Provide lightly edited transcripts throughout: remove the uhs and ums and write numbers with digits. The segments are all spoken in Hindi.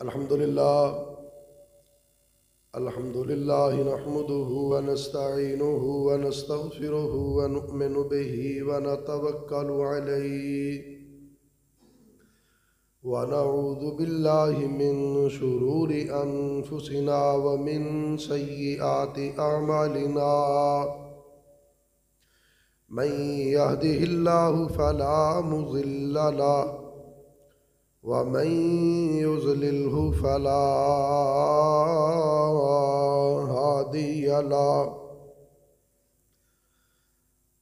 अल्हम्दुलिल्लाह नहमदुहु व नस्तईनुहु व नस्तगफिरुहु व नु'मिनु बिही व नतवक्कलु अलैहि व नऊज़ु बिल्लाहि मिन शुरूरि अनफुसिना व मिन सय्यिआति अअमालिना मन यहदिहिल्लाहु फला मुज़िल्ल लहु वमन युज़लिल्हु फला हादिय लहु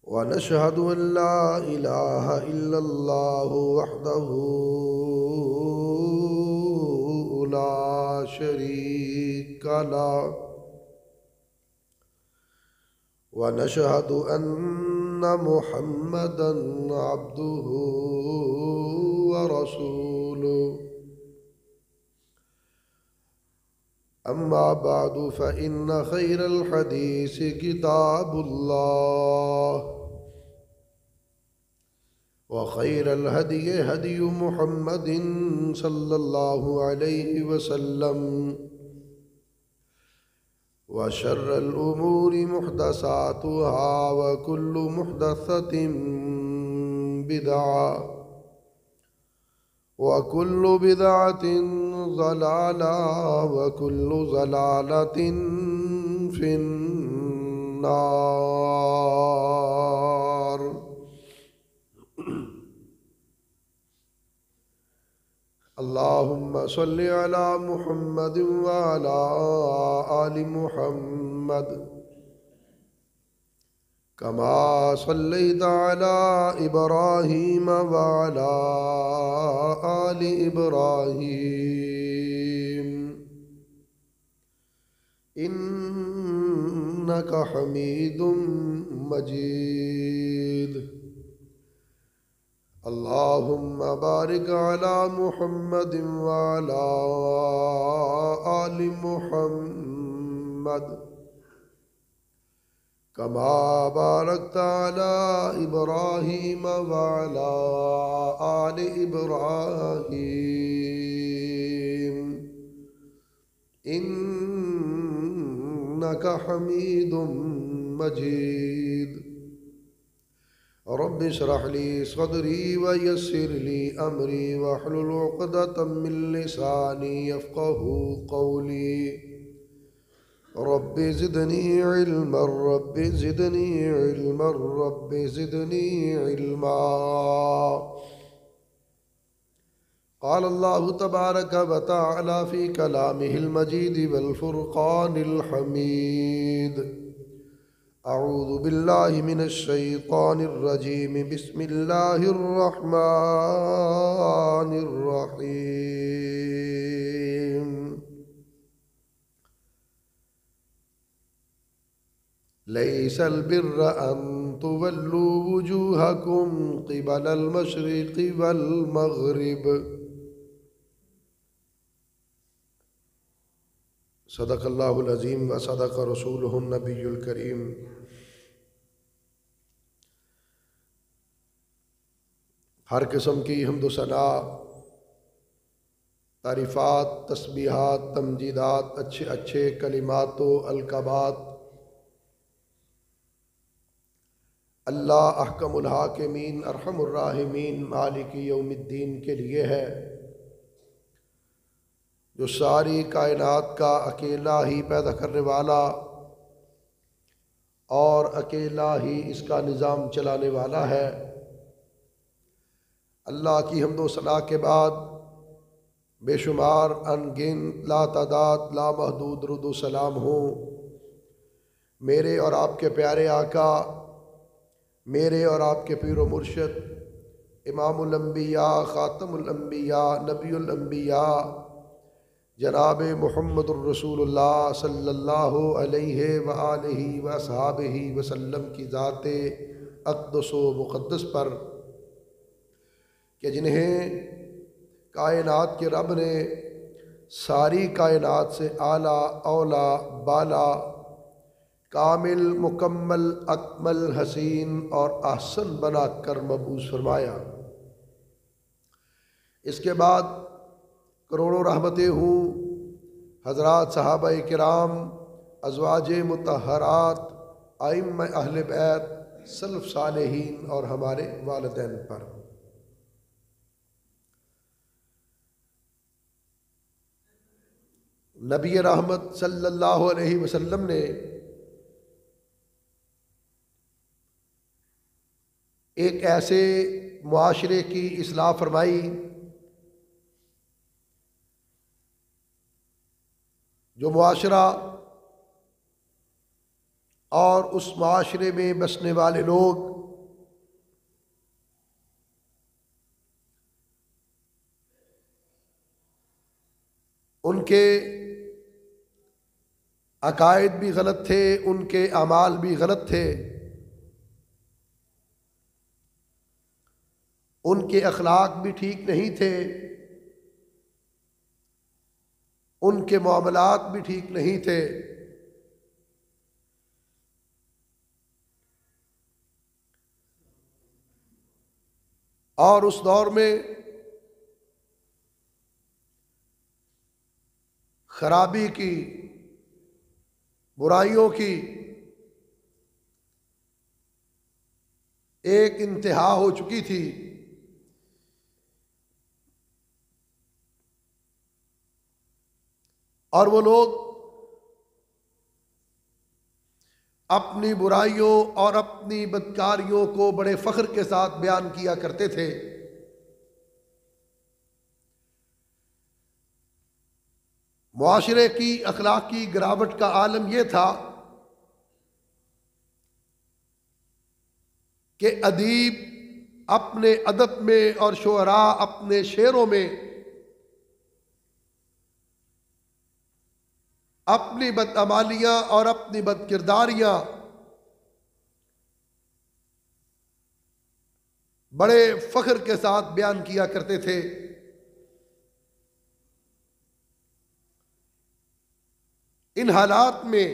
व नशहदु अन ला इलाहा इल्लल्लाहु वहदहु ला शरीक लहु व नशहदु अन्ना मुहम्मदन अब्दुहु व रसूलुहु अम्मा बादु फ़इन्न खैरल हदीस किताबुल्लाह व खैरल हदी हदी मुहम्मदिन सल्लल्लाहु अलैहि वसल्लम व शर्रल उमूरि मुहदसातुहा व कुल्लु मुहदसतिन बिदअह व कुल्लु बिदअतिन ज़लाला व कुल्लु ज़लालतिन फिन्नार। अल्लाहुम्मा सल्लि अला मुहम्मद व अला आलि मुहम्मद कमा सल्लैता अला इब्राहीम व अला आलि इब्राहीम इन्नका हमीदुम मजीद। अल्लाहुम्मा बारिक अला मुहम्मद व अला आलि मुहम्मद कमा बारकता अला इब्राहीम व अला आलि इब्राहीम इन्नका हमीदुम मजीद। रब्बि इश्रह ली सदरी व यस्सिर ली अमरी वहलुल उक़दतम मिन लिसानी यफ़क़हू क़ौली। Rabbi ज़िदनी इल्मा rabbi ज़िदनी इल्मा rabbi ज़िदनी इल्मा। क़ाल अल्लाहु तबारक व तआला फ़ी कलामिहिल मजीद वल फ़ुरक़ानिल हमीद। अऊज़ु बिल्लाहि मिनश शैतानिर रजीम बिस्मिल्लाहिर रहमानिर रहीम। लैसल बिर्र अन तुवल्लू वुजूहकुम क़िबलल मशरिक़ि वल मग़रिब। सदक़ल्लाहुल अज़ीम व सदक़ रसूलुहुन नबियुल करीम। हर किस्म की हम्द सना, तारीफ़ात, तस्बीहात, तमजीदात, अच्छे अच्छे कलिमात व अलक़ाबात अल्लाह अहकमुल हाकिमीन अरहमुर राहिमीन मालिकी यौमिद्दीन के लिए है, जो सारी कायनात का अकेला ही पैदा करने वाला और अकेला ही इसका निज़ाम चलाने वाला है। अल्लाह की हम्दो सना के बाद बेशुमार अनगिनत लातादाद लामहदूद दुरूद सलाम हो मेरे और आपके प्यारे आका, मेरे और आपके पीर व मुर्शिद इमामुल अंबिया ख़ातमुल अंबिया नबीउल अंबिया जनाब मुहम्मदुर रसूलुल्लाह सल्लल्लाहु अलैहि व आलिहि व अस्हाबिहि वसल्लम की ज़ाते अक़दस व मुक़द्दस पर कि जिन्हें कायनात के रब ने सारी कायनात से आला औला बाला कामिल मुकम्मल अकमल हसीन और अहसन बना कर मबूस फरमाया। इसके बाद करोड़ों रहमतें हूँ हज़रात सहाबा किराम, अज़वाज मुतहरात, आइम्मा अहले बैत, सल्फ़ सालेहीन और हमारे वालिदैन पर। नबी रहमत सल्लल्लाहु अलैहि वसल्लम ने एक ऐसे मुआशरे की इस्लाह फरमाई जो मुआशरा और उस मुआशरे में बसने वाले लोग उनके अकायद भी गलत थे, उनके अमाल भी गलत थे, उनके अखलाक भी ठीक नहीं थे, उनके मामलात भी ठीक नहीं थे। और उस दौर में खराबी की, बुराइयों की एक इंतहा हो चुकी थी। और वो लोग अपनी बुराइयों और अपनी बदकारियों को बड़े फख्र के साथ बयान किया करते थे। मुआशरे की अखलाकी गिरावट का आलम यह था कि अदीब अपने अदब में और शुअरा अपने शेरों में अपनी बदअमालियाँ और अपनी बदकिरदारियाँ बड़े फख्र के साथ बयान किया करते थे। इन हालात में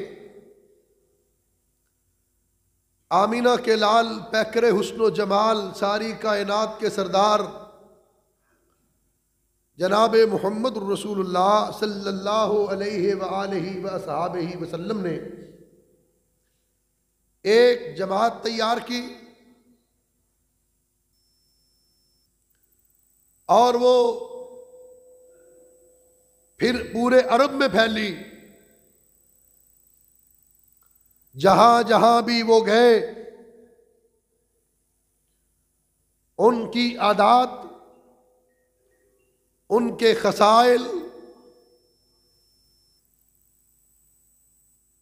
आमीना के लाल पैकरे हुस्नो जमाल, सारी कायनात के सरदार जनाब मोहम्मद रसूलुल्लाह सल्लल्लाहु अलैहि व अस्हाबिही वसल्लम ने एक जमात तैयार की और वो फिर पूरे अरब में फैली। जहां जहां भी वो गए उनकी आदात, उनके खसाइल,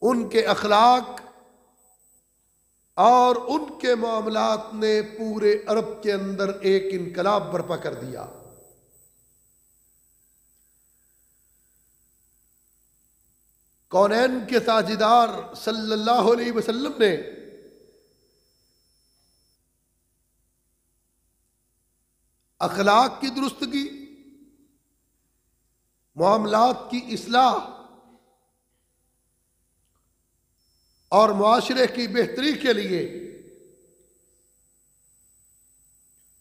उनके अखलाक और उनके मामलात ने पूरे अरब के अंदर एक इनकलाब बर्पा कर दिया। कौनैन के साजिदार सल्लल्लाहु अलैहि वसल्लम ने अखलाक की दुरुस्तगी, मामलात की इस्लाह और मुआशरे की बेहतरी के लिए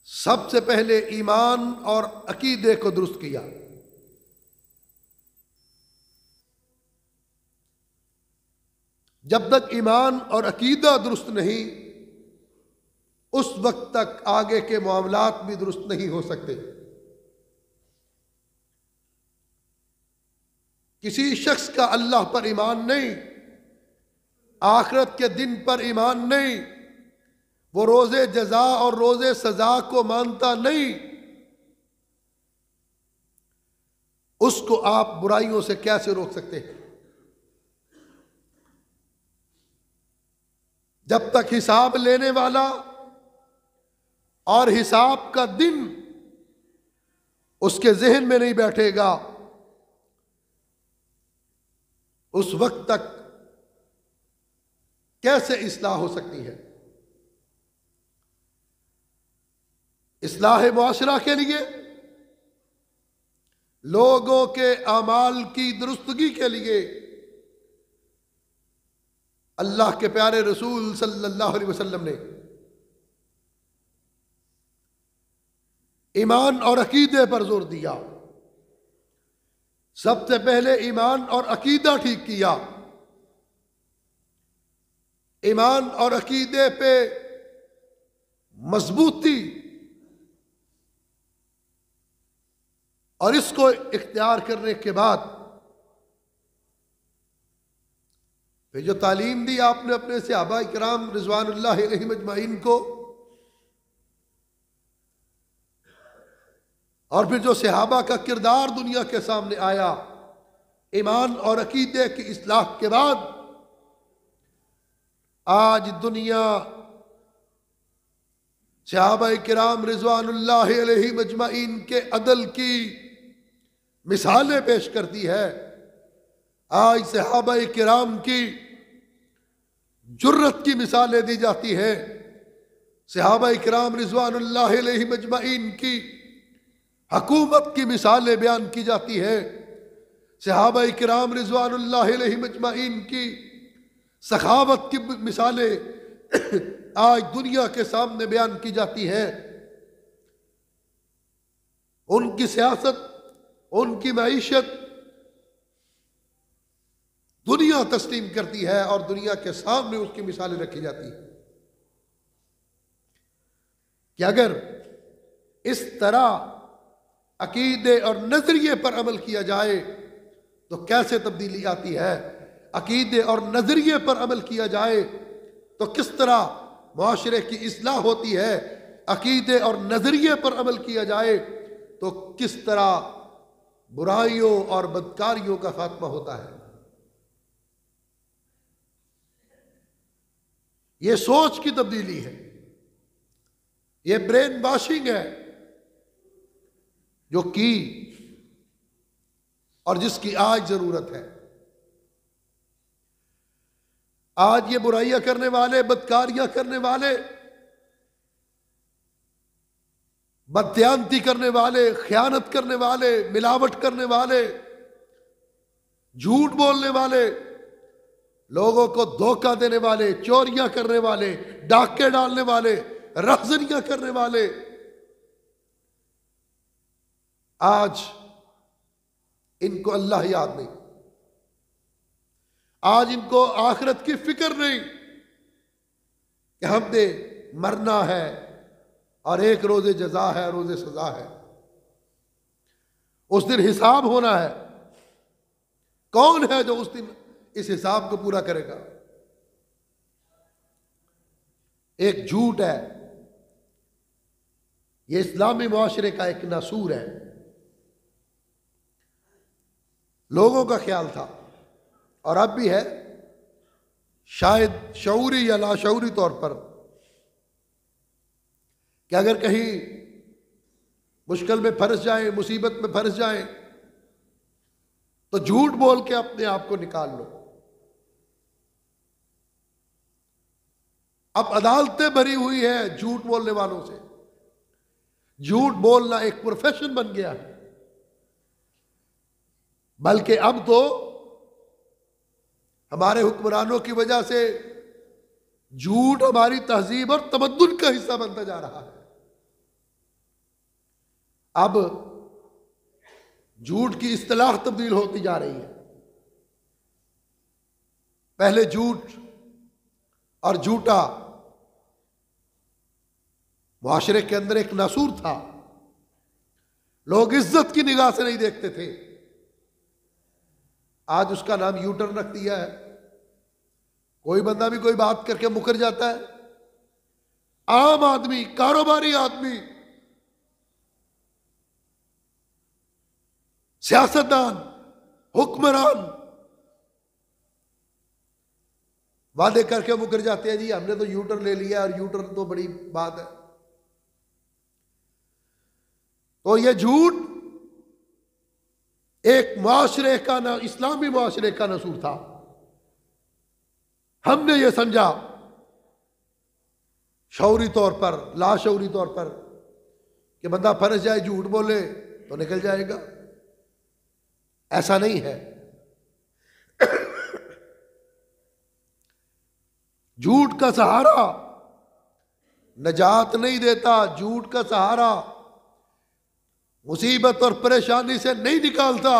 सबसे पहले ईमान और अकीदे को दुरुस्त किया। जब तक ईमान और अकीदा दुरुस्त नहीं, उस वक्त तक आगे के मामलात भी दुरुस्त नहीं हो सकते। किसी शख्स का अल्लाह पर ईमान नहीं, आखिरत के दिन पर ईमान नहीं, वो रोज़े जज़ा और रोज़े सज़ा को मानता नहीं, उसको आप बुराइयों से कैसे रोक सकते हैं? जब तक हिसाब लेने वाला और हिसाब का दिन उसके जहन में नहीं बैठेगा, उस वक्त तक कैसे इस्लाह हो सकती है? इस्लाह मुआशरा के लिए, लोगों के अमाल की दुरुस्तगी के लिए अल्लाह के प्यारे रसूल सल्लल्लाहु अलैहि वसल्लम ने ईमान और अकीदे पर जोर दिया। सबसे पहले ईमान और अकीदा ठीक किया। ईमान और अकीदे पे मजबूती और इसको इख्तियार करने के बाद फिर जो तालीम दी आपने अपने सहाबा इकराम रिज़वानुल्लाह अलैहिम अजमाइन को, और फिर जो सहाबा का किरदार दुनिया के सामने आया, ईमान और अकीदे की इस्लाह के बाद आज दुनिया सहाबा किराम रिज़वानुल्लाह अलैहिम अजमाइन के अदल की मिसालें पेश करती है। आज सहाबा किराम की जुर्रत की मिसालें दी जाती हैं। सहाबा किराम रिज़वानुल्लाह अलैहिम अजमाइन की हुकूमत की मिसालें बयान की जाती है। सहाबा किराम रिज़वानुल्लाह अलैहिम अजमाइन की सखावत की मिसालें आज दुनिया के सामने बयान की जाती है। उनकी सियासत, उनकी मईशत दुनिया तस्लीम करती है और दुनिया के सामने उसकी मिसालें रखी जाती है कि अगर इस तरह अकीदे और नजरिए पर अमल किया जाए तो कैसे तब्दीली आती है, अकीदे और नजरिए पर अमल किया जाए तो किस तरह मुआशरे की इस्लाह होती है, अकीदे और नजरिए पर अमल किया जाए तो किस तरह बुराइयों और बदकारियों का खात्मा होता है। यह सोच की तब्दीली है, यह ब्रेन वॉशिंग है जो की और जिसकी आज जरूरत है। आज ये बुराइयां करने वाले, बदकारियां करने वाले, बदयांती करने वाले, खयानत करने वाले, मिलावट करने वाले, झूठ बोलने वाले, लोगों को धोखा देने वाले, चोरियां करने वाले, डाके डालने वाले, रहजनियां करने वाले, आज इनको अल्लाह याद नहीं, आज इनको आखिरत की फिक्र नहीं कि हमने मरना है और एक रोजे जजा है, रोजे सजा है, उस दिन हिसाब होना है। कौन है जो उस दिन इस हिसाब को पूरा करेगा? एक झूठ है, ये इस्लामी मुआशरे का एक नासूर है। लोगों का ख्याल था और अब भी है, शायद शऊरी या लाशऊरी तौर पर, कि अगर कहीं मुश्किल में फंस जाए, मुसीबत में फंस जाए तो झूठ बोल के अपने आप को निकाल लो। अब अदालतें भरी हुई है झूठ बोलने वालों से। झूठ बोलना एक प्रोफेशन बन गया है, बल्कि अब तो हमारे हुक्मरानों की वजह से झूठ हमारी तहजीब और तमद्दुन का हिस्सा बनता जा रहा है। अब झूठ की इस्तिलाह तब्दील होती जा रही है। पहले झूठ और झूठा मुआशरे के अंदर एक नासूर था, लोग इज्जत की निगाह से नहीं देखते थे। आज उसका नाम यूटर्न रख दिया है। कोई बंदा भी कोई बात करके मुकर जाता है, आम आदमी, कारोबारी आदमी, सियासतदान, हुक्मरान वादे करके मुकर जाते हैं, जी हमने तो यूटर्न ले लिया और यूटर्न तो बड़ी बात है। तो ये झूठ एक मुआशरे का ना, इस्लामी मुआशरे का नसूर था। हमने ये समझा शौरी तौर पर, लाशौरी तौर पर, कि बंदा फंस जाए, झूठ बोले तो निकल जाएगा। ऐसा नहीं है। झूठ का सहारा नजात नहीं देता, झूठ का सहारा मुसीबत और परेशानी से नहीं निकालता।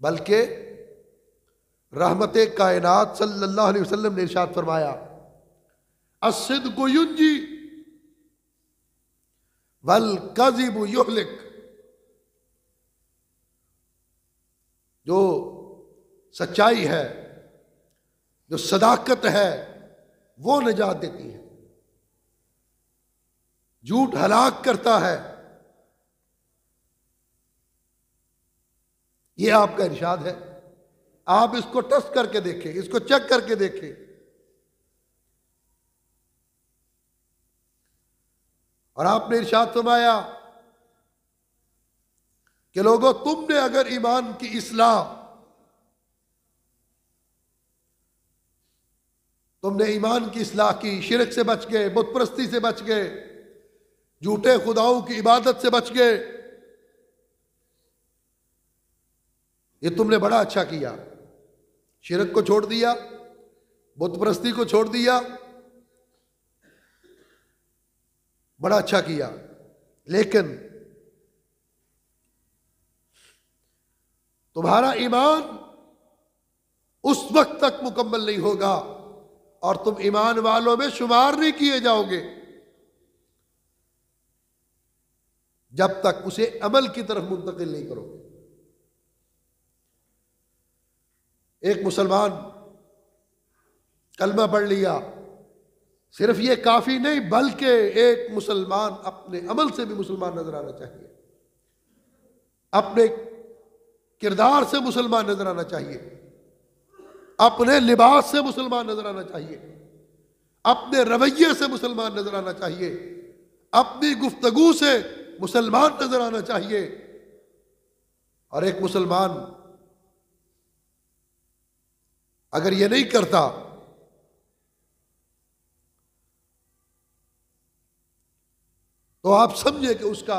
बल्कि रहमत कायनात सल्लल्लाहु अलैहि वसल्लम ने इरशाद फरमाया, अस्सिद्क़ु युंजी वल कज़िबु युहलिक। जो सच्चाई है, जो सदाकत है, वो निजात देती है, झूठ हलाक करता है। ये आपका इरशाद है। आप इसको टेस्ट करके देखें, इसको चेक करके देखें। और आपने इरशाद फरमाया कि लोगों, तुमने अगर ईमान की इस्लाह, तुमने ईमान की इस्लाह की, शिरक से बच गए, बुत परस्ती से बच गए, झूठे खुदाओं की इबादत से बच गए, ये तुमने बड़ा अच्छा किया। शिरक को छोड़ दिया, बुत परस्ती को छोड़ दिया, बड़ा अच्छा किया। लेकिन तुम्हारा ईमान उस वक्त तक मुकम्मल नहीं होगा और तुम ईमान वालों में शुमार नहीं किए जाओगे जब तक उसे अमल की तरफ मुंतकिल नहीं करोगे। एक मुसलमान कलमा पढ़ लिया, सिर्फ ये काफी नहीं, बल्कि एक मुसलमान अपने अमल से भी मुसलमान नजर आना चाहिए, अपने किरदार से मुसलमान नजर आना चाहिए, अपने लिबास से मुसलमान नजर आना चाहिए, अपने रवैये से मुसलमान नजर आना चाहिए, अपनी गुफ्तगू से मुसलमान नजर आना चाहिए। और एक मुसलमान अगर ये नहीं करता तो आप समझे कि उसका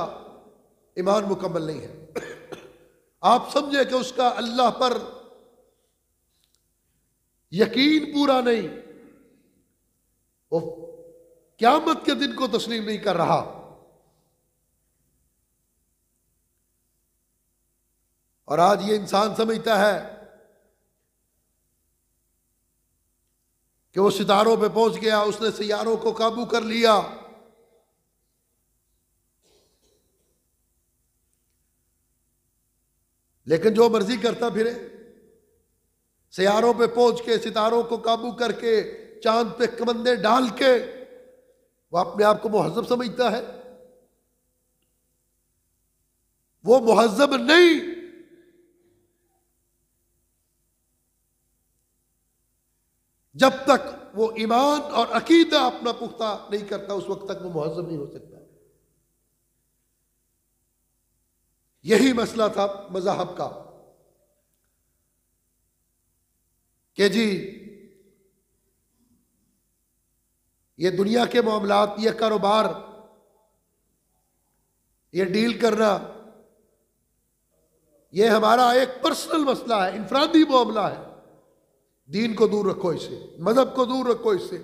ईमान मुकम्मल नहीं है। आप समझे कि उसका अल्लाह पर यकीन पूरा नहीं, वो क़यामत के दिन को तस्लीम नहीं कर रहा। और आज ये इंसान समझता है कि वो सितारों पे पहुंच गया, उसने सियारों को काबू कर लिया। लेकिन जो मर्जी करता फिरे, सियारों पे पहुंच के, सितारों को काबू करके, चांद पे कमंदे डाल के, वो अपने आप को मुहज्जब समझता है। वो मुहज्जब नहीं, जब तक वो ईमान और अकीदा अपना पुख्ता नहीं करता, उस वक्त तक वो मुहज्जब नहीं हो सकता। यही मसला था मज़हब का कि जी ये दुनिया के मामलात, ये कारोबार, ये डील करना, ये हमारा एक पर्सनल मसला है, इनफरादी मामला है। दीन को दूर रखो इससे, मजहब को दूर रखो इससे,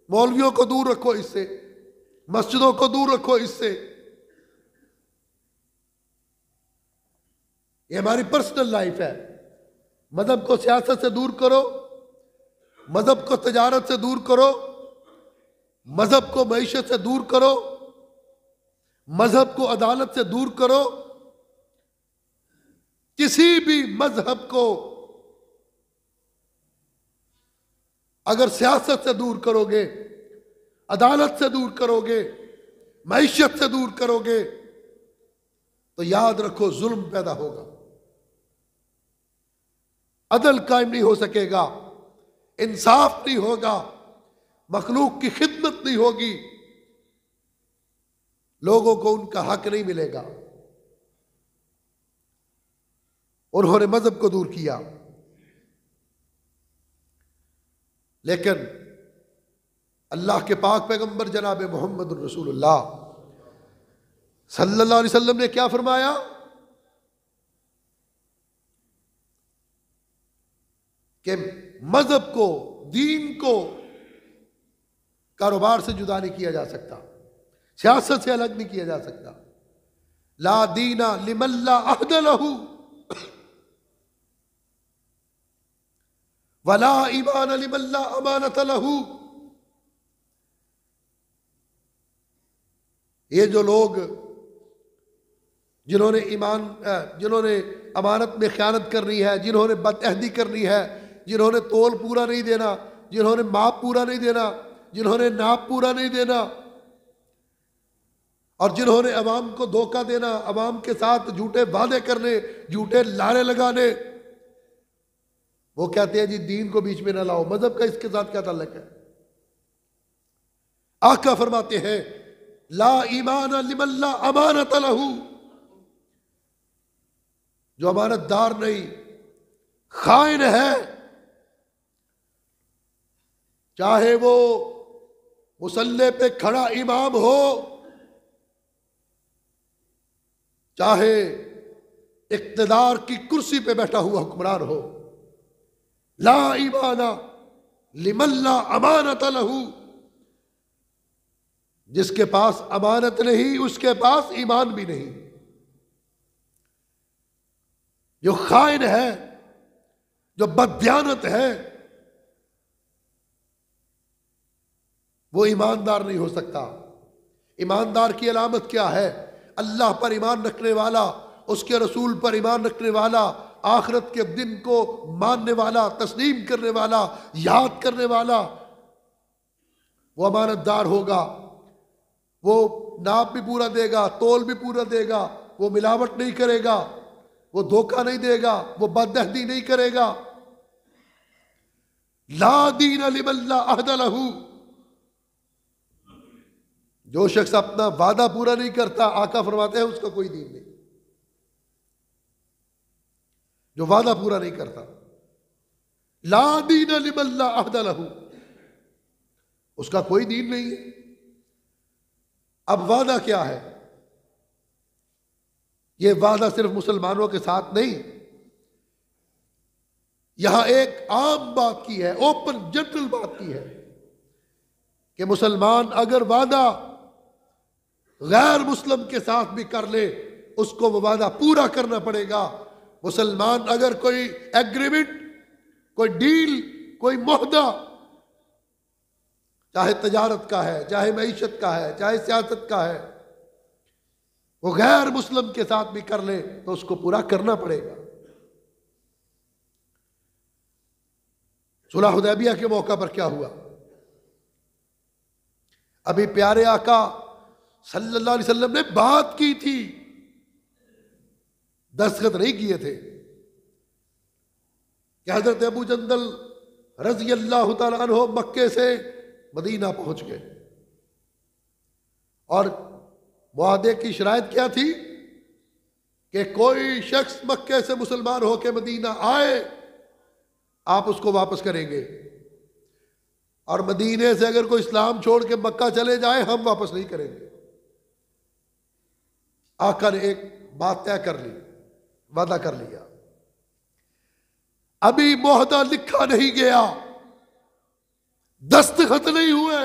मौलवियों को दूर रखो इससे, मस्जिदों को दूर रखो इससे। ये हमारी पर्सनल लाइफ है। मजहब को सियासत से दूर करो, मजहब को तजारत से दूर करो, मजहब को मईशत से दूर करो, मजहब को अदालत से दूर करो। किसी भी मजहब को अगर सियासत से दूर करोगे, अदालत से दूर करोगे, मईशत से दूर करोगे, तो याद रखो जुल्म पैदा होगा, अदल कायम नहीं हो सकेगा, इंसाफ नहीं होगा, मखलूक की खिदमत नहीं होगी, लोगों को उनका हक नहीं मिलेगा। उन्होंने मजहब को दूर किया, लेकिन अल्लाह के पाक पैगंबर जनाब मोहम्मद रसूलुल्लाह सल्लल्लाहु अलैहि वसल्लम ने क्या फरमाया कि मजहब को, दीन को कारोबार से जुदा नहीं किया जा सकता, सियासत से अलग नहीं किया जा सकता। ला दीना लिमल्ला अहद लहू, वला ईमान लिमन ला अमानत लहू। ये जो लोग जिन्होंने अमानत में ख़यानत करनी है, जिन्होंने बदअहदी करनी है, जिन्होंने तोल पूरा नहीं देना, जिन्होंने माप पूरा नहीं देना, जिन्होंने नाप पूरा नहीं देना, और जिन्होंने अवाम को धोखा देना, अवाम के साथ झूठे वादे करने, झूठे लारे लगाने, वो कहते हैं जी दीन को बीच में ना लाओ। मजहब का इसके साथ क्या ताल्लुक है? आका फरमाते हैं ला ईमान लिमन ला अमानत लहू। जो अमानतदार नहीं, खाइन है, चाहे वो मुसल्ले पे खड़ा इमाम हो, चाहे इक्तदार की कुर्सी पे बैठा हुआ हुक्मरान हो, ला ईमाना लिमन ला अमानत लहू। जिसके पास अमानत नहीं उसके पास ईमान भी नहीं। जो खाइन है, जो बददियानत है, वो ईमानदार नहीं हो सकता। ईमानदार की अलामत क्या है? अल्लाह पर ईमान रखने वाला, उसके रसूल पर ईमान रखने वाला, आखिरत के दिन को मानने वाला, तस्लीम करने वाला, याद करने वाला, वो अमानतदार होगा। वो नाप भी पूरा देगा, तोल भी पूरा देगा, वो मिलावट नहीं करेगा, वो धोखा नहीं देगा, वो बदअहदी नहीं करेगा। ला दीन लिमन ला अहद लहू। जो शख्स अपना वादा पूरा नहीं करता, आका फरमाते हैं उसका कोई दीन नहीं। जो वादा पूरा नहीं करता, ला दीन लिमन ला अहद लहू, उसका कोई दीन नहीं है। अब वादा क्या है? यह वादा सिर्फ मुसलमानों के साथ नहीं, यहां एक आम बात की है, ओपन जनरल बात की है कि मुसलमान अगर वादा गैर मुस्लिम के साथ भी कर ले, उसको वो वादा पूरा करना पड़ेगा। मुसलमान अगर कोई एग्रीमेंट, कोई डील, कोई मुहदा, चाहे तजारत का है, चाहे मईशत का है, चाहे सियासत का है, वो गैर मुस्लिम के साथ भी कर ले तो उसको पूरा करना पड़ेगा। सुलह हुदैबिया के मौका पर क्या हुआ? अभी प्यारे आका सल्लल्लाहु अलैहि वसल्लम ने बात की थी, दस्तखत नहीं किए थे कि हजरत अबू जंदल रजी अल्लाह तआला अन्हु मक्के से मदीना पहुंच गए। और मुआहदे की शराइत क्या थी कि कोई शख्स मक्के से मुसलमान होकर मदीना आए, आप उसको वापस करेंगे, और मदीने से अगर कोई इस्लाम छोड़ के मक्का चले जाए, हम वापस नहीं करेंगे। आका ने एक बात तय कर ली, वादा कर लिया। अभी मुआहदा लिखा नहीं गया, दस्तखत नहीं हुए,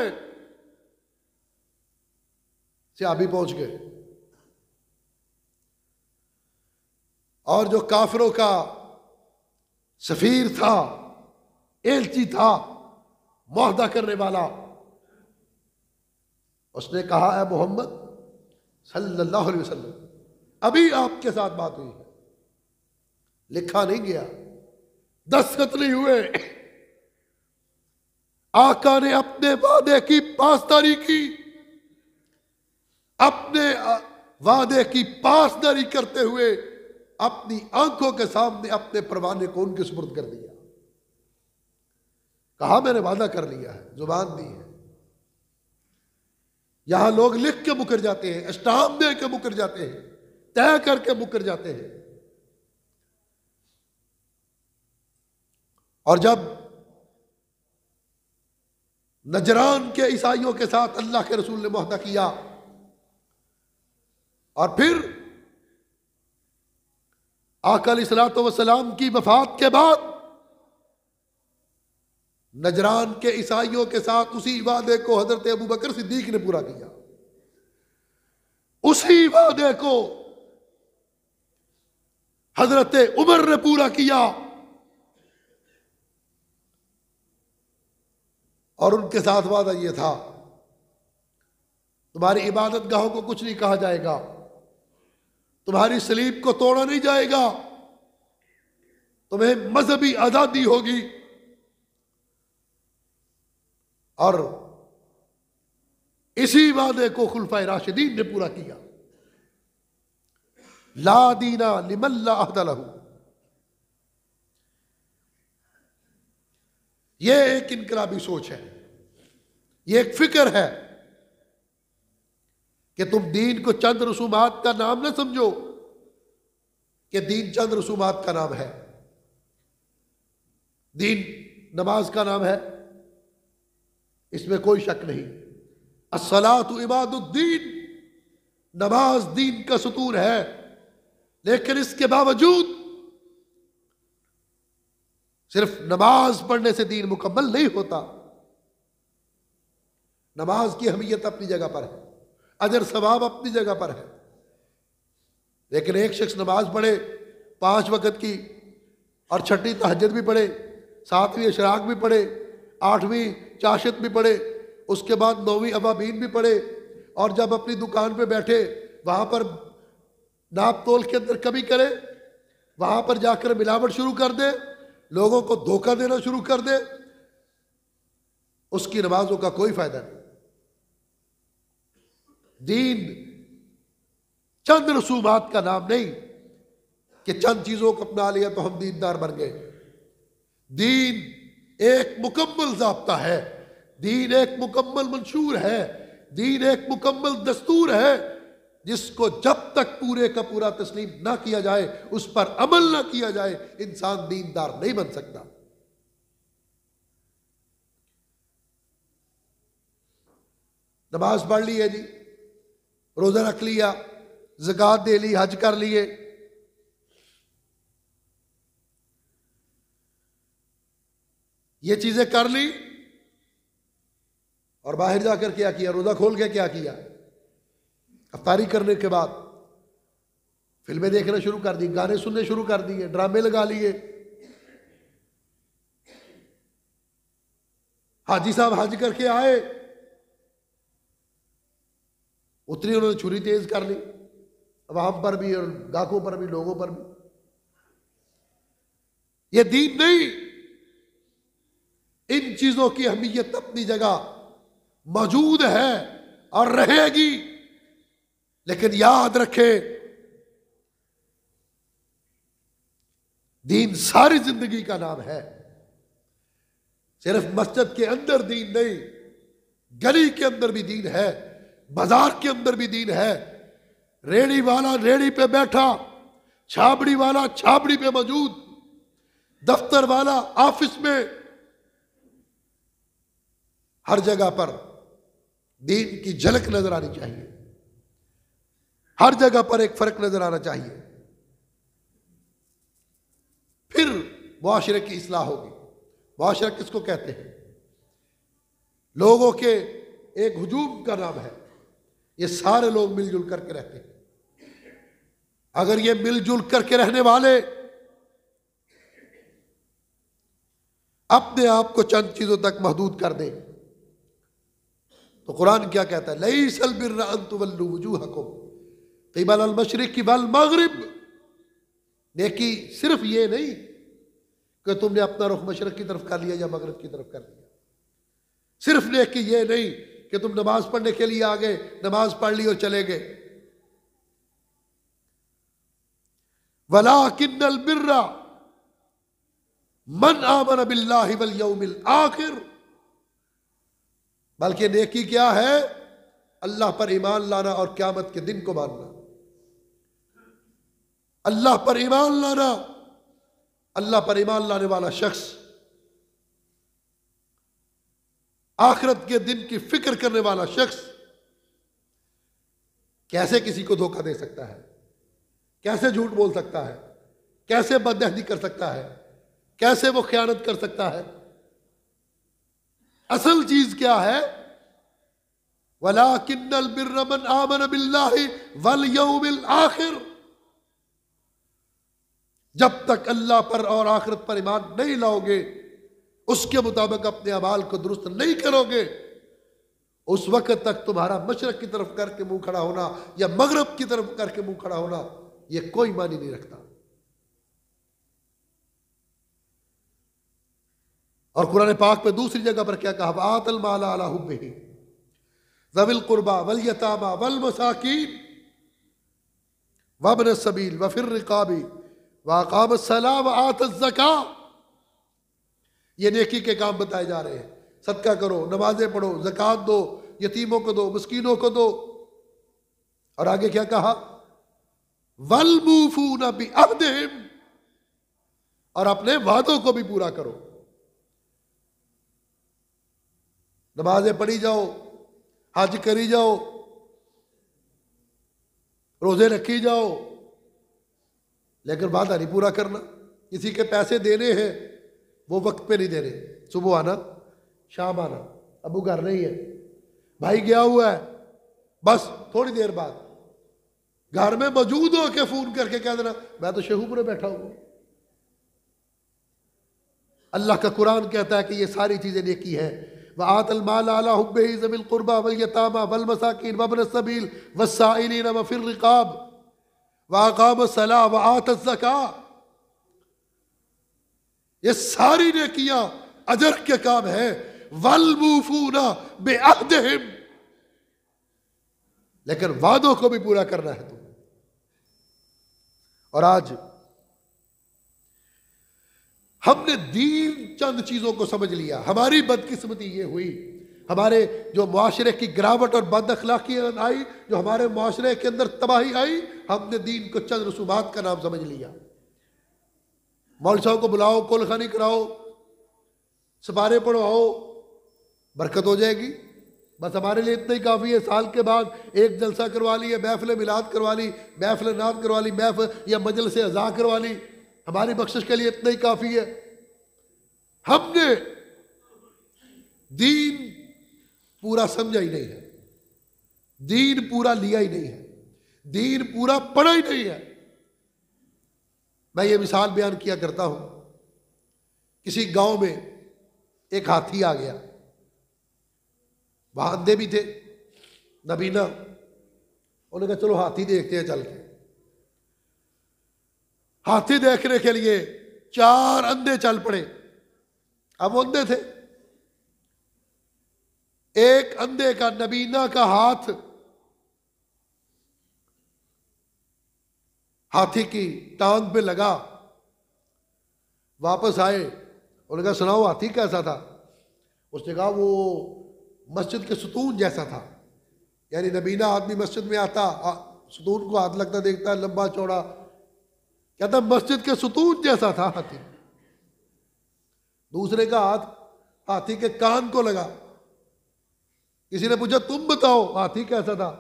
अभी पहुंच गए। और जो काफिरों का सफीर था, एलची था, मुआहदा करने वाला, उसने कहा है मोहम्मद सल्लल्लाहु अलैहि वसल्लम, अभी आपके साथ बात हुई है, लिखा नहीं गया, दस्तखत नहीं हुए। आका ने अपने वादे की पासदारी की, अपने वादे की पासदारी करते हुए अपनी आंखों के सामने अपने परवाने को उनके सुपुर्द कर दिया। कहा मैंने वादा कर लिया है, जुबान दी है। यहां लोग लिख के मुकर जाते हैं, स्टाम्प दे के मुकर जाते हैं, तय करके मुकर जाते हैं। और जब नजरान के ईसाइयों के साथ अल्लाह के रसूल ने मुआहदा किया, और फिर आका अलैहिस्सलातु वस्सलाम की वफात के बाद नजरान के ईसाइयों के साथ उसी वादे को हजरत अबू बकर सिद्दीक ने पूरा किया। उसी वादे को हजरत उमर ने पूरा किया। और उनके साथ वादा ये था, तुम्हारी इबादत गाहों को कुछ नहीं कहा जाएगा, तुम्हारी सलीब को तोड़ा नहीं जाएगा, तुम्हें मजहबी आजादी होगी। और इसी वादे को खुलफाए राशिदीन ने पूरा किया। ला दीना लिमन ला अहद लहू। यह एक इनकलाबी सोच है, यह एक फिक्र है कि तुम दीन को चंद रसूमात का नाम न समझो कि दीन चंद रसूमात का नाम है। दीन नमाज का नाम है, इसमें कोई शक नहीं। अस्सलातु इबादुद्दीन, नमाज दीन का सुतून है, लेकिन इसके बावजूद सिर्फ नमाज पढ़ने से दीन मुकम्मल नहीं होता। नमाज की अहमियत अपनी जगह पर है, अजर सवाब अपनी जगह पर है, लेकिन एक शख्स नमाज पढ़े 5 वक्त की और छठी तहज्जुद भी पढ़े, 7वीं इशराक भी पढ़े, 8वीं चाशत भी पढ़े, उसके बाद 9वीं अवाबीन भी पढ़े, और जब अपनी दुकान पे बैठे वहां पर नाप तोल के अंदर कमी करे, वहां पर जाकर मिलावट शुरू कर दे, लोगों को धोखा देना शुरू कर दे, उसकी नमाजों का कोई फायदा नहीं। दीन चंद रसूमात का नाम नहीं कि चंद चीजों को अपना लिया तो हम दीनदार बन गए। दीन एक मुकम्मल ज़ाब्ता है, दीन एक मुकम्मल मंशूर है, दीन एक मुकम्मल दस्तूर है, जिसको जब तक पूरे का पूरा तस्लीम ना किया जाए, उस पर अमल ना किया जाए, इंसान दीनदार नहीं बन सकता। नमाज पढ़ ली है जी, रोजा रख लिया, ज़कात दे ली, हज कर लिए, ये चीजें कर ली, और बाहर जाकर क्या किया? रोजा खोल के क्या किया? अफ्तारी करने के बाद फिल्में देखना शुरू कर दी, गाने सुनने शुरू कर दिए, ड्रामे लगा लिए। हाजी साहब हज करके आए, उतनी उन्होंने छुरी तेज कर ली, अवाम पर भी और गाहकों पर भी, लोगों पर भी। ये दीन नहीं। इन चीजों की अहमियत अपनी जगह मौजूद है और रहेगी, लेकिन याद रखें, दीन सारी जिंदगी का नाम है। सिर्फ मस्जिद के अंदर दीन नहीं, गली के अंदर भी दीन है, बाजार के अंदर भी दीन है। रेड़ी वाला रेड़ी पे बैठा, छाबड़ी वाला छाबड़ी पे मौजूद, दफ्तर वाला ऑफिस में, हर जगह पर दीन की झलक नजर आनी चाहिए, हर जगह पर एक फर्क नजर आना चाहिए, फिर मुआशरे की इस्लाह होगी। मुआशरा किसको कहते हैं? लोगों के एक हुजूम का नाम है, ये सारे लोग मिलजुल करके रहते हैं। अगर ये मिलजुल करके रहने वाले अपने आप को चंद चीजों तक महदूद कर दें, तो कुरान क्या कहता है? लईसल बिर्रा अन तुवल्लू वुजूहकुम क़िबल अल-मशरिक़ वल मग़रिब। नेकी सिर्फ ये नहीं कि तुमने अपना रुख मशरक की तरफ कर लिया या मगरिब की तरफ कर लिया। सिर्फ नेकी ये नहीं कि तुम नमाज पढ़ने के लिए आ गए, नमाज पढ़ ली और चले गए। वलाकिन्नल बिर्रा मन आमन बिल्लाहि वल यौमिल आखिर। बल्कि नेकी क्या है? अल्लाह पर ईमान लाना और क़यामत के दिन को मानना। अल्लाह पर ईमान लाना, अल्लाह पर ईमान लाने वाला शख्स आखिरत के दिन की फिक्र करने वाला शख्स कैसे किसी को धोखा दे सकता है? कैसे झूठ बोल सकता है? कैसे बदअहदी कर सकता है? कैसे वो खयानत कर सकता है? असल चीज क्या है? वलाकिन्नल बिर्रा मन आमन बिल्लाहि वल यौमिल आखिर। जब तक अल्लाह पर और आखिरत पर ईमान नहीं लाओगे, उसके मुताबिक अपने अमाल को दुरुस्त नहीं करोगे, उस वक्त तक तुम्हारा मशरक की तरफ करके मुंह खड़ा होना या मगरब की तरफ करके मुंह खड़ा होना यह कोई मानी नहीं रखता। और कुरान पाक पे दूसरी जगह पर क्या कहा, आतल माला अला हुब्बिही ज़विल कुर्बा वल यतामा वल मसाकीन वब्न सबील व फिर रिकाबी व अक़ामस सलाह व आतज़ ज़का। ये नेकी के काम बताए जा रहे हैं। सदका करो, नमाजें पढ़ो, ज़कात दो, यतीमों को दो, मिस्कीनों को दो। और आगे क्या कहा, वल मूफूना बिअहदिहिम, और अपने वादों को भी पूरा करो। नमाजें पढ़ी जाओ, हज करी जाओ, रोजे रखी जाओ, लेकिन वादा नहीं पूरा करना। किसी के पैसे देने हैं, वो वक्त पे नहीं देने, सुबह आना शाम आना, अबू घर नहीं है, भाई गया हुआ है, बस थोड़ी देर बाद घर में मौजूद हो के फोन करके कह देना मैं तो शेहूपुरे बैठा हूं। अल्लाह का कुरान कहता है कि ये सारी चीजें नेकी है। वह आतल माल अला हुब्बिही ज़विल कुर्बा वल यतामा वल मसाकीन वब्न सबील वस्साइलीन व फिर रिकाब व अक़ामस सलाह व आतज़ ज़का। ये सारी नेकियां अजर के काम है। वल मूफूना बिअहदिहिम, लेकिन वादों को भी पूरा करना है तुम। और आज हमने दीन चंद चीजों को समझ लिया। हमारी बदकिस्मती ये हुई, हमारे जो मुआशरे की गिरावट और बद अखलाकी आई, जो हमारे मुआशरे के अंदर तबाही आई, हमने दीन को चंद रसूमात का नाम समझ लिया। मौलवी साहब को बुलाओ, कुलखानी कराओ, सपारे पढ़वाओ, बरकत हो जाएगी, बस हमारे लिए इतना ही काफ़ी है। साल के बाद एक जलसा करवा ली, महफिल मिलाद करवा ली, महफिल नात करवा ली, महफिल या मजलिस अज़ा करवा ली, हमारी बख्शिश के लिए इतना ही काफ़ी है। हमने दीन पूरा समझा ही नहीं है, दीन पूरा लिया ही नहीं है, दीन पूरा पढ़ा ही नहीं है। मैं ये मिसाल बयान किया करता हूं, किसी गांव में एक हाथी आ गया, वहां अंधे भी थे, नबीना, उन्होंने कहा चलो हाथी देखते हैं चल के। हाथी देखने के लिए 4 अंधे चल पड़े। अब वो अंधे थे, एक अंधे का, नबीना का हाथ हाथी की टांग पे लगा, वापस आए, उन्होंने कहा सुनाओ हाथी कैसा था। उसने कहा वो मस्जिद के सुतून जैसा था। यानी नबीना आदमी मस्जिद में आता, सुतून को हाथ लगता देखता, लंबा चौड़ा, कहता मस्जिद के सुतून जैसा था हाथी। दूसरे का हाथ हाथी के कान को लगा। किसी ने पूछा तुम बताओ हाथी कैसा था।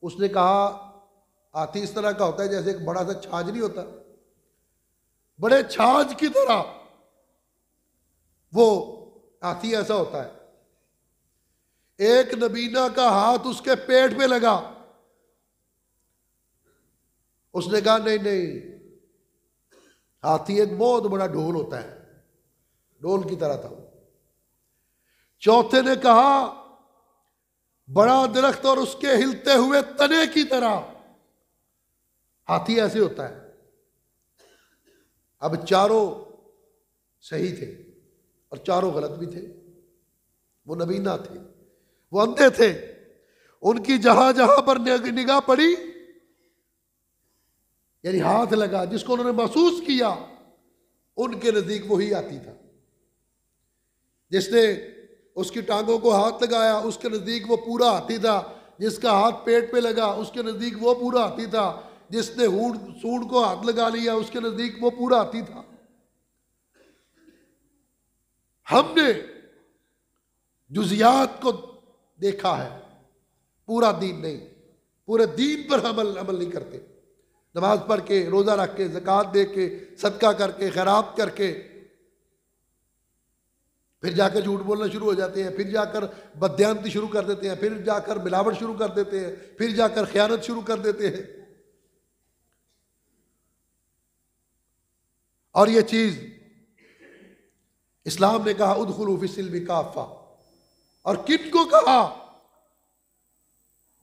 उसने कहा हाथी इस तरह का होता है जैसे एक बड़ा सा छाछ नहीं होता, बड़े छाछ की तरह वो हाथी ऐसा होता है। एक नबीना का हाथ उसके पेट पे लगा। उसने कहा नहीं नहीं, हाथी एक बहुत बड़ा ढोल होता है, ढोल की तरह था। चौथे ने कहा बड़ा दरख्त और उसके हिलते हुए तने की तरह हाथी ऐसे होता है। अब चारों सही थे और चारों गलत भी थे। वो नबीना थे, वो अंधे थे, उनकी जहां जहां पर निगाह पड़ी, यानी हाथ लगा, जिसको उन्होंने महसूस किया, उनके नजदीक वही हाथी था। जिसने उसकी टांगों को हाथ लगाया उसके नजदीक वो पूरा हाथी था। जिसका हाथ पेट पे लगा उसके नजदीक वो पूरा हाथी था। जिसने सूंड को हाथ लगा लिया उसके नजदीक वो पूरा हाथी था। हमने जुजियात को देखा है, पूरा दीन नहीं। पूरे दीन पर अमल नहीं करते। नमाज पढ़ के, रोजा रख के, ज़कात दे के, सदका करके, खैरात करके, फिर जाकर झूठ बोलना शुरू हो जाते हैं, फिर जाकर बदयांती शुरू कर देते हैं, फिर जाकर मिलावट शुरू कर देते हैं, फिर जाकर खयानत शुरू कर देते हैं। और ये चीज इस्लाम ने कहा उदखुलू फिस्सिल्मी काफ़ा, और किन को कहा?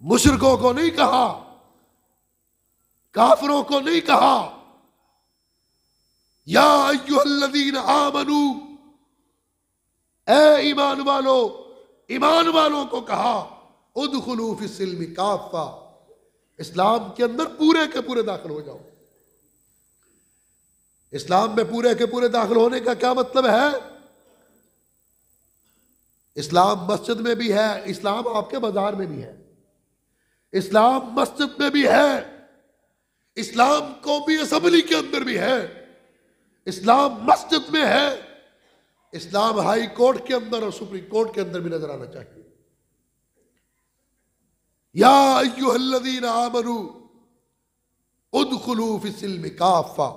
मुशरिकों को नहीं कहा, काफिरों को नहीं कहा। या अय्युहल्लज़ीना आमनू, ए ईमान वालों को कहा उदखुलू फिस्सिल्मी काफ़ा, इस्लाम के अंदर पूरे के पूरे दाखिल हो जाओ। इस्लाम में पूरे के पूरे दाखिल होने का क्या मतलब है? इस्लाम मस्जिद में भी है, इस्लाम आपके बाजार में भी है, इस्लाम मस्जिद में भी है, इस्लाम कौमी असेंबली के अंदर भी है, इस्लाम मस्जिद में है, इस्लाम हाई कोर्ट के अंदर और सुप्रीम कोर्ट के अंदर भी नजर आना चाहिए। या अय्युहल्लज़ीना आमनू उदखुलू फिस्सिल्मी काफ़ा,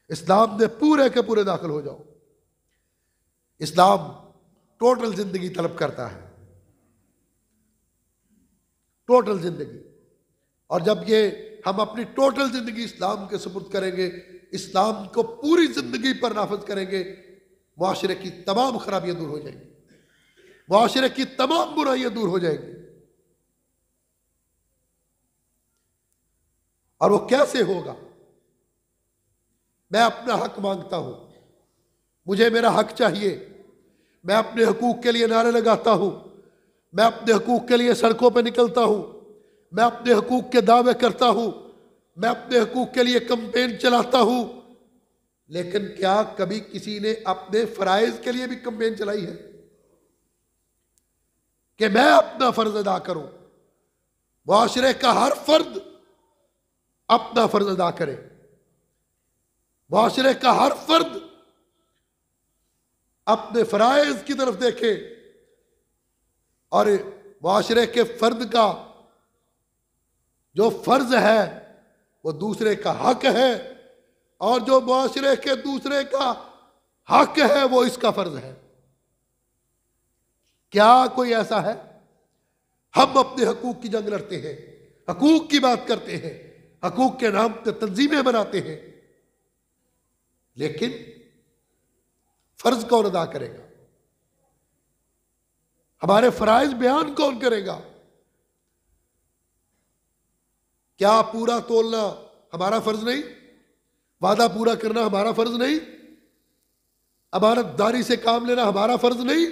इस्लाम में पूरे के पूरे दाखिल हो जाओ। इस्लाम टोटल जिंदगी तलब करता है, टोटल जिंदगी। और जब ये हम अपनी टोटल जिंदगी इस्लाम के सुपुर्द करेंगे, इस्लाम को पूरी जिंदगी पर नाफिज करेंगे, मुआशरे की तमाम खराबियां दूर हो जाएंगी, मुआशरे की तमाम बुराइयां दूर हो जाएंगी। और वो कैसे होगा? मैं अपना हक मांगता हूं, मुझे मेरा हक चाहिए, मैं अपने हकूक के लिए नारे लगाता हूं, मैं अपने हकूक के लिए सड़कों पर निकलता हूं, मैं अपने हकूक के दावे करता हूं, मैं अपने हकूक के लिए कैंपेन चलाता हूं। लेकिन क्या कभी किसी ने अपने फराइज के लिए भी कैंपेन चलाई है कि मैं अपना फर्ज अदा करूं? मुआशरे का हर फर्द अपना फर्ज अदा करे, मुआशरे का हर फर्द अपने फराइज की तरफ देखे, और मुआशरे के फर्द का जो फर्ज है वो दूसरे का हक है, और जो मुआशरे के दूसरे का हक है वो इसका फर्ज है। क्या कोई ऐसा है? हम अपने हकूक की जंग लड़ते हैं, हकूक की बात करते हैं, हकूक के नाम पे तंजीमें बनाते हैं, लेकिन फर्ज कौन अदा करेगा? हमारे फराइज बयान कौन करेगा? क्या पूरा तोलना हमारा फर्ज नहीं? वादा पूरा करना हमारा फर्ज नहीं? अमानतदारी से काम लेना हमारा फर्ज नहीं?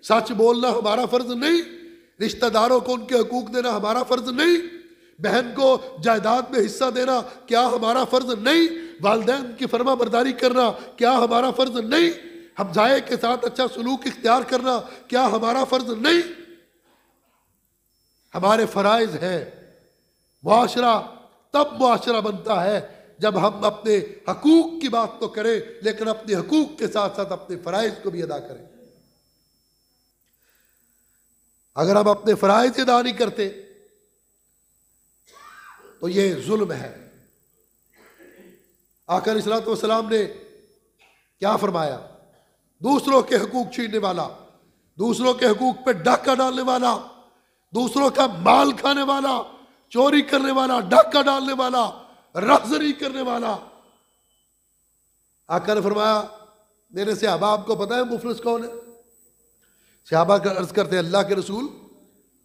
सच बोलना हमारा फर्ज नहीं? रिश्तेदारों को उनके हकूक देना हमारा फर्ज नहीं? बहन को जायदाद में हिस्सा देना क्या हमारा फर्ज नहीं? वालिदैन की फर्मा बरदारी करना क्या हमारा फर्ज नहीं? हमसाये के साथ अच्छा सलूक इख्तियार करना क्या हमारा फर्ज नहीं? हमारे फराइज हैं। मुआशरा तब मुआशरा बनता है जब हम अपने हकूक की बात तो करें, लेकिन अपने हकूक के साथ साथ अपने फराइज को भी अदा करें। अगर हम अपने फराइज अदा नहीं करते तो ये जुल्म है। आका अलैहिस्सलातु वस्सलाम ने क्या फरमाया? दूसरों के हकूक छीनने वाला, दूसरों के हकूक पे डाका डालने वाला, दूसरों का माल खाने वाला, चोरी करने वाला, डाका डालने वाला, राहज़नी करने वाला। आका ने फरमाया, मेरे सहाबा आपको पता है मुफलिस कौन है? सहाबा का अर्ज करते हैं, अल्लाह के रसूल,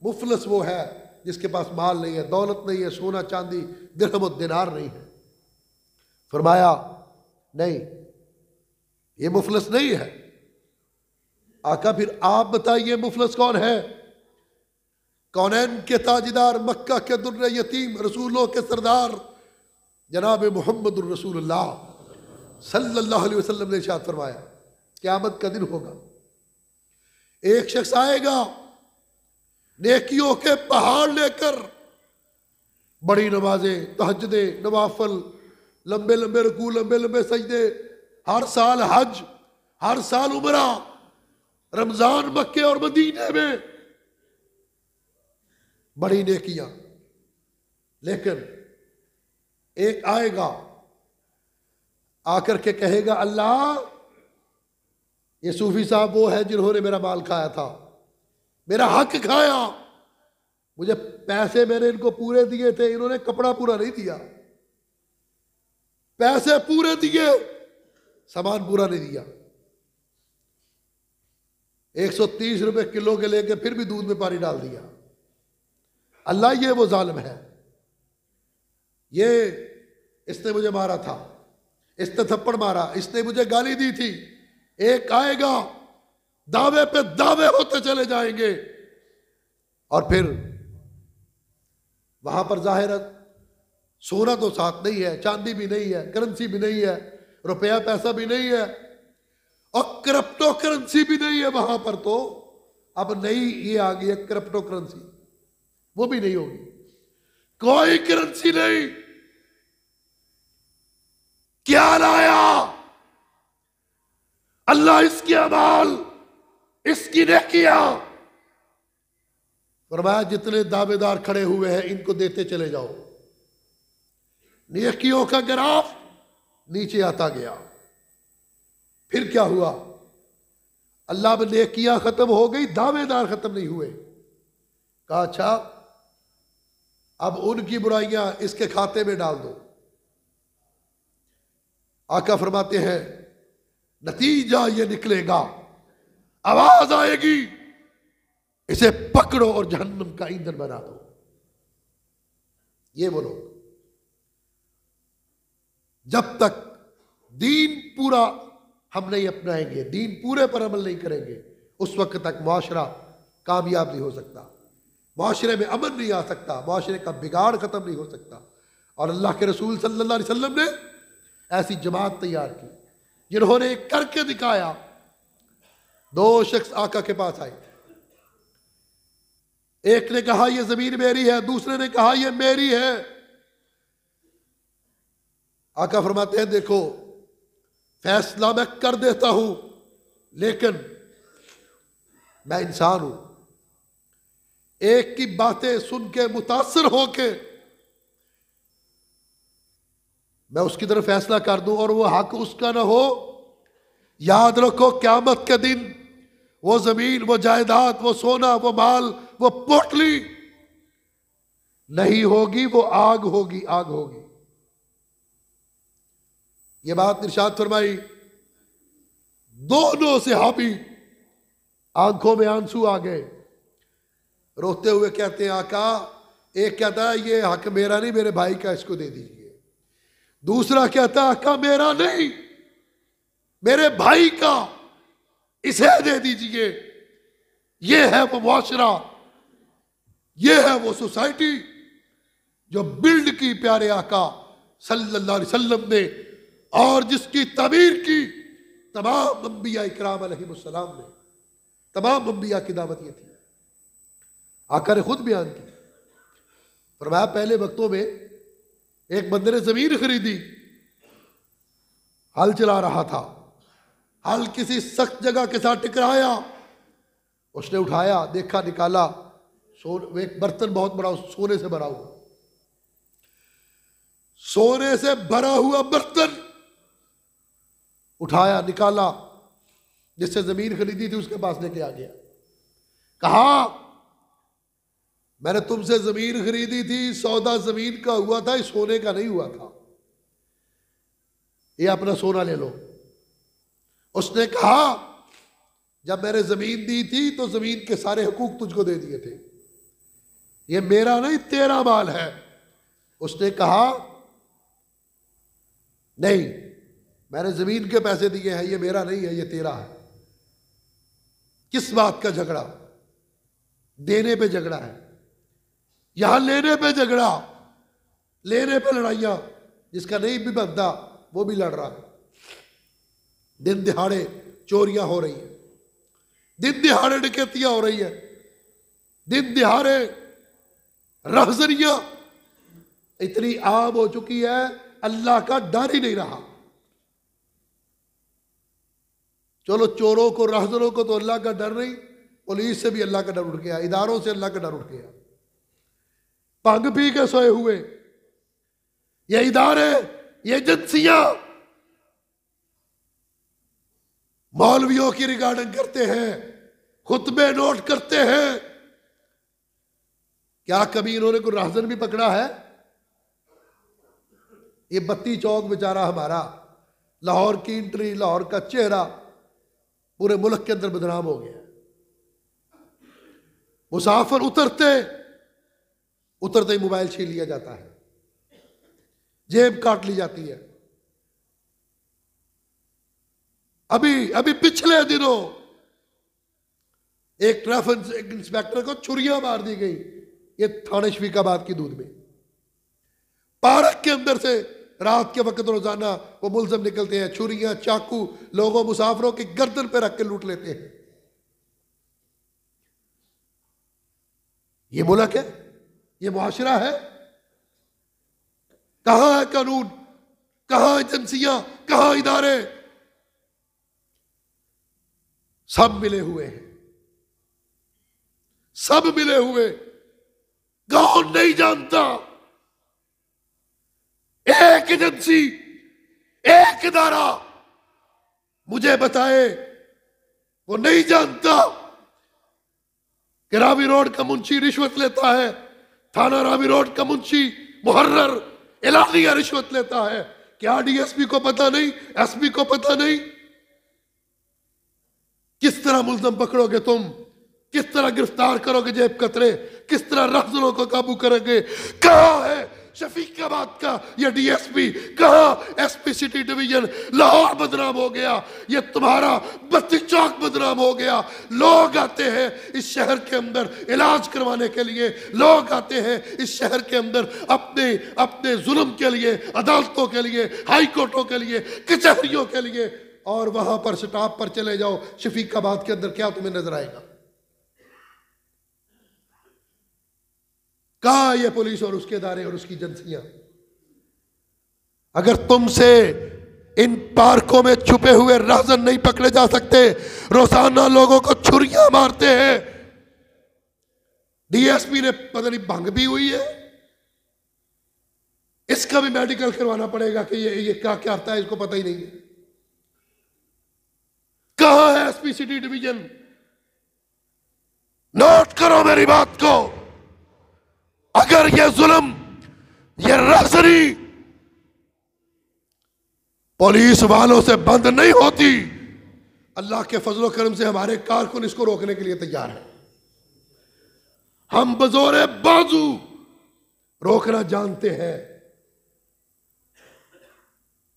मुफलिस वो है जिसके पास माल नहीं है, दौलत नहीं है, सोना चांदी दिरहम और दिनार नहीं है। फरमाया नहीं, ये मुफलिस नहीं है। आका फिर आप बताइए मुफलिस कौन है? कौनैन के ताजदार, मक्का के दुर्र यतीम, रसूलों के सरदार जनाब मुहम्मदुर रसूलुल्लाह सल्लल्लाहु अलैहि वसल्लम ने इरशाद फरमाया, क़यामत का दिन होगा, एक शख्स आएगा नेकियों के पहाड़ लेकर, बड़ी नमाजें, तहज्जुदें, नवाफल, लंबे लंबे रुकू, लंबे लंबे सजदे, हर साल हज, हर साल उमरा, रमजान मक्के और मदीने में बड़ी नेकियां। लेकिन एक आएगा आकर के कहेगा, अल्लाह ये सूफी साहब वो है जिन्होंने मेरा माल खाया था, मेरा हक खाया, मुझे पैसे मैंने इनको पूरे दिए थे, इन्होंने कपड़ा पूरा नहीं दिया, पैसे पूरे दिए, सामान पूरा नहीं दिया। 130 रुपए किलो के लेके फिर भी दूध में पानी डाल दिया। अल्लाह ये वो जालिम है, ये इसने मुझे मारा था, इसने थप्पड़ मारा, इसने मुझे गाली दी थी। एक आएगा, दावे पे दावे होते चले जाएंगे और फिर वहां पर जाहिर सोना तो साथ नहीं है, चांदी भी नहीं है, करेंसी भी नहीं है, रुपया पैसा भी नहीं है और क्रिप्टो करेंसी भी नहीं है वहां पर। तो अब नई ये आ गई है क्रिप्टो करेंसी, वो भी नहीं होगी, कोई करेंसी नहीं। क्या लाया अल्लाह? इसके अमाल, इसकी नेकियां। फरमाया जितने दावेदार खड़े हुए हैं इनको देते चले जाओ। नेकियों का ग्राफ नीचे आता गया। फिर क्या हुआ? अल्लाह में नेकियां खत्म हो गई, दावेदार खत्म नहीं हुए। कहा अच्छा अब उनकी बुराइयां इसके खाते में डाल दो। आका फरमाते हैं नतीजा ये निकलेगा, आवाज आएगी, इसे पकड़ो और जहन्नम का ईंधन बना दो। ये वो लोग जब तक दीन पूरा हम नहीं अपनाएंगे, दीन पूरे पर अमल नहीं करेंगे, उस वक्त तक मुआशरा कामयाब नहीं हो सकता, मुआशरे में अमन नहीं आ सकता, मुआशरे का बिगाड़ खत्म नहीं हो सकता। और अल्लाह के रसूल सल्लल्लाहु अलैहि वसल्लम ने ऐसी जमात तैयार की जिन्होंने करके दिखाया। दो शख्स आका के पास आए, एक ने कहा यह जमीन मेरी है, दूसरे ने कहा यह मेरी है। आका फरमाते हैं देखो फैसला मैं कर देता हूं, लेकिन मैं इंसान हूं, एक की बातें सुन के मुतासर होके मैं उसकी तरफ फैसला कर दूं और वो हक उसका ना हो। याद रखो क़यामत के दिन वो जमीन, वो जायदाद, वो सोना, वो माल, वो पोटली नहीं होगी, वो आग होगी, आग होगी। ये बात इरशाद फरमाई, दोनों सहाबी आंखों में आंसू आ गए, रोते हुए कहते हैं आका, एक कहता है ये हक मेरा नहीं, मेरे भाई का, इसको दे दीजिए। दूसरा कहता है आका मेरा नहीं, मेरे भाई का, इसे दे दीजिए। ये है वो मुआशरा, ये है वो सोसाइटी जो बिल्ड की प्यारे आका सल्लल्लाहु अलैहि वसल्लम ने और जिसकी तमीर की तमाम अंबिया इकराम अलैहिमुस्सलाम ने। तमाम अंबिया की दावत ये थी। आका ने खुद बयान की, फरमाया पहले वक्तों में एक बंदे ने जमीन खरीदी, हल चला रहा था, हल किसी सख्त जगह के साथ टकराया, उसने उठाया, देखा, निकाला, एक बर्तन बहुत बड़ा सोने से भरा हुआ, सोने से भरा हुआ बर्तन उठाया, निकाला, जिससे जमीन खरीदी थी उसके पास लेके आ गया। कहा मैंने तुमसे जमीन खरीदी थी, सौदा जमीन का हुआ था, इस सोने का नहीं हुआ था, ये अपना सोना ले लो। उसने कहा जब मैंने जमीन दी थी तो जमीन के सारे हुकूक तुझको दे दिए थे, ये मेरा नहीं तेरा माल है। उसने कहा नहीं, मैंने जमीन के पैसे दिए हैं, ये मेरा नहीं है, ये तेरा है। किस बात का झगड़ा? देने पे झगड़ा है, यहां लेने पे झगड़ा, लेने पे लड़ाइयां, जिसका नहीं भी बनता वो भी लड़ रहा है। दिन दिहाड़े चोरियां हो रही है, दिन दिहाड़े डकैतियां हो रही है, दिन दिहाड़े रहजनियां इतनी आम हो चुकी है, अल्लाह का डर ही नहीं रहा। चलो चोरों को, रहजनों को तो अल्लाह का डर नहीं, पुलिस से भी अल्लाह का डर उठ गया, इदारों से अल्लाह का डर उठ गया। भंग पी के सोए हुए ये इदारे, ये एजेंसियां मौलवियों की रिगार्डिंग करते हैं, खुतबे नोट करते हैं। क्या कभी इन्होंने कोई राहजन भी पकड़ा है? ये बत्ती चौक बेचारा हमारा, लाहौर की एंट्री, लाहौर का चेहरा पूरे मुल्क के अंदर बदनाम हो गया। मुसाफिर उतरते ही मोबाइल छीन लिया जाता है, जेब काट ली जाती है। अभी पिछले दिनों एक ट्रैफिक इंस्पेक्टर को छुरियां मार दी गई, ये थाने शफीकाबाद की दूध में। पार्क के अंदर से रात के वक्त रोजाना वो मुलजिम निकलते हैं, छुरियां चाकू लोगों मुसाफिरों की गर्दन पे रख के लूट लेते हैं। ये मुल्क है, ये मुआशरा है? कहां है कानून, कहां एजेंसियां, कहां इदारे? सब मिले हुए हैं, सब मिले हुए। कौन नहीं जानता? एक एजेंसी, एक इदारा मुझे बताए, वो नहीं जानता कि रावी रोड का मुंशी रिश्वत लेता है, थाना रावी रोड का मुंशी मुहर्रर एलानिया रिश्वत लेता है। क्या डीएसपी को पता नहीं, एसपी को पता नहीं? किस तरह मुल्ज़िम पकड़ोगे तुम, किस तरह गिरफ्तार करोगे जेब कतरे, किस तरह रहज़नों को काबू करोगे? कहां है शफीकाबाद का ये डीएसपी, कहां एसपी सिटी डिवीजन? लाहौर बदनाम हो गया, ये तुम्हारा बत्ती चौक बदनाम हो गया। लोग आते हैं इस शहर के अंदर इलाज करवाने के लिए, लोग आते हैं इस शहर के अंदर अपने अपने जुल्म के लिए, अदालतों के लिए, हाई कोर्टों के लिए, कचहरियों के लिए, और वहां पर स्टॉप पर चले जाओ शफीकाबाद के अंदर, क्या तुम्हें नजर आएगा? कहां ये पुलिस और उसके इदारे और उसकी एजेंसियां? अगर तुमसे इन पार्कों में छुपे हुए राज़न नहीं पकड़े जा सकते, रोजाना लोगों को छुरियां मारते हैं, डीएसपी ने पता नहीं भंग भी हुई है, इसका भी मेडिकल करवाना पड़ेगा कि ये क्या करता है, इसको पता ही नहीं है। कहां है एसपी सिटी डिवीजन? नोट करो मेरी बात को, अगर ये जुल्म, ये राज़नी पुलिस वालों से बंद नहीं होती, अल्लाह के फजलो करम से हमारे कारकुन इसको रोकने के लिए तैयार है। हम बजोरे बाजू रोकना जानते हैं।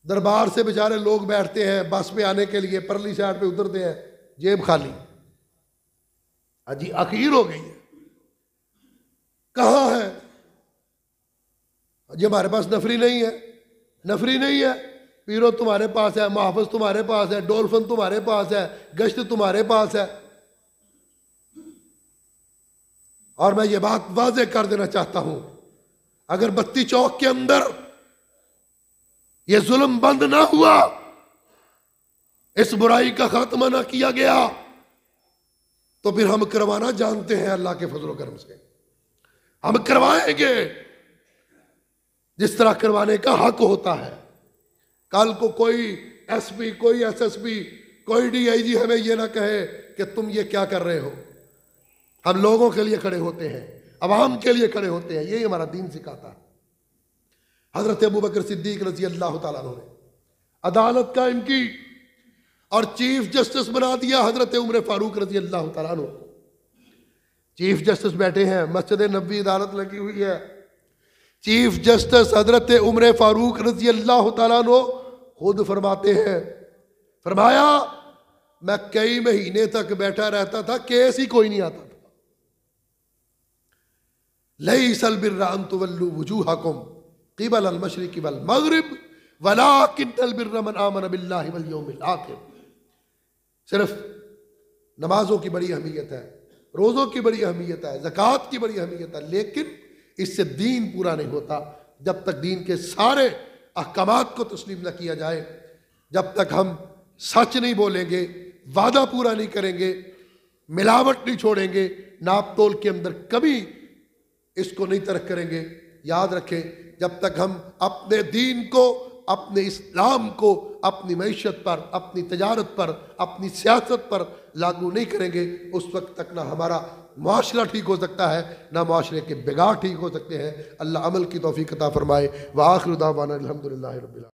दरबार से बेचारे लोग बैठते हैं बस में आने के लिए, परली साइड पे उतरते हैं, जेब खाली, अजी आखिर हो गई है। कहां है? जी हमारे पास नफरी नहीं है, नफरी नहीं है। पीरो तुम्हारे पास है, मुहाफिज तुम्हारे पास है, डोल्फिन तुम्हारे पास है, गश्त तुम्हारे पास है। और मैं ये बात वाज़ेह कर देना चाहता हूं, अगर बत्ती चौक के अंदर ये जुल्म बंद ना हुआ, इस बुराई का खात्मा ना किया गया, तो फिर हम करवाना जानते हैं अल्लाह के फजल करम से। हम करवाएंगे जिस तरह करवाने का हक होता है। कल को कोई एसपी, कोई एसएसपी, कोई डीआईजी हमें ये ना कहे कि तुम ये क्या कर रहे हो। हम लोगों के लिए खड़े होते हैं, अवाम के लिए खड़े होते हैं, यही हमारा दीन सिखाता है। हजरत अबू बकर सिद्दीक रजी अल्लाह तआला अन्हु ने अदालत कायम की और चीफ जस्टिस बना दिया हजरत उमर फारूक रजी अल्लाह तआला अन्हु। चीफ जस्टिस बैठे हैं, मस्जिद नबवी अदालत लगी हुई है। चीफ जस्टिस हजरत उमर फारूक रजी अल्लाह तआला अन्हु खुद फरमाते हैं, फरमाया मैं कई महीने तक बैठा रहता था, केस ही कोई नहीं आता था। लैसल बिर्रा अन तुवल्लू वुजूहकुम क़िबल अल-मशरिक़ वल-मग़रिब वलाकिन्नल बिर्रा मन आमन बिल्लाहि वल यौमिल आख़िर। सिर्फ नमाजों की बड़ी अहमियत है, रोज़ों की बड़ी अहमियत है, ज़कात की बड़ी अहमियत है, लेकिन इससे दीन पूरा नहीं होता जब तक दीन के सारे अहकामात को तस्लीम न किया जाए। जब तक हम सच नहीं बोलेंगे, वादा पूरा नहीं करेंगे, मिलावट नहीं छोड़ेंगे, नाप तोल के अंदर कभी इसको नहीं तरक करेंगे। याद रखें, जब तक हम अपने दीन को, अपने इस्लाम को अपनी मईशत पर, अपनी तजारत पर, अपनी सियासत पर लागू नहीं करेंगे, उस वक्त तक ना हमारा मुआशरा ठीक हो सकता है, ना मुआशरे के बिगाड़ ठीक हो सकते हैं। अल्लाह अमल की तौफीक अता फरमाए। व आखिर दावाना अल्हम्दुलिल्लाहि रब्बिल आलमीन।